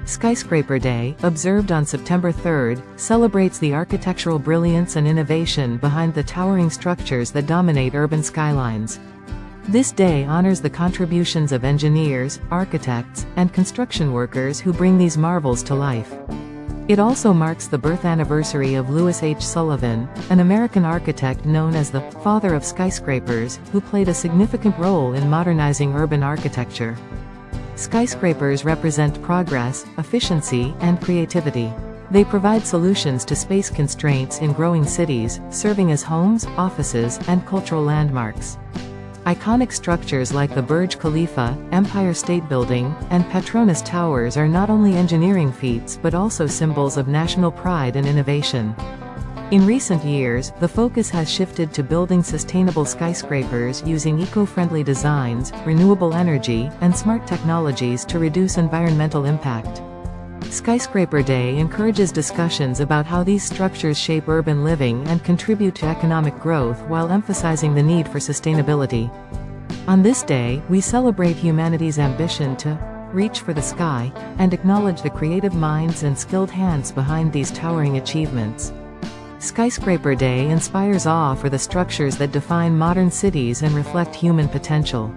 Skyscraper Day, observed on September 3, celebrates the architectural brilliance and innovation behind the towering structures that dominate urban skylines. This day honors the contributions of engineers, architects, and construction workers who bring these marvels to life. It also marks the birth anniversary of Louis H. Sullivan, an American architect known as the "father of skyscrapers," who played a significant role in modernizing urban architecture. Skyscrapers represent progress, efficiency, and creativity. They provide solutions to space constraints in growing cities, serving as homes, offices, and cultural landmarks. Iconic structures like the Burj Khalifa, Empire State Building, and Petronas Towers are not only engineering feats but also symbols of national pride and innovation. In recent years, the focus has shifted to building sustainable skyscrapers using eco-friendly designs, renewable energy, and smart technologies to reduce environmental impact. Skyscraper Day encourages discussions about how these structures shape urban living and contribute to economic growth while emphasizing the need for sustainability. On this day, we celebrate humanity's ambition to reach for the sky, and acknowledge the creative minds and skilled hands behind these towering achievements. Skyscraper Day inspires awe for the structures that define modern cities and reflect human potential.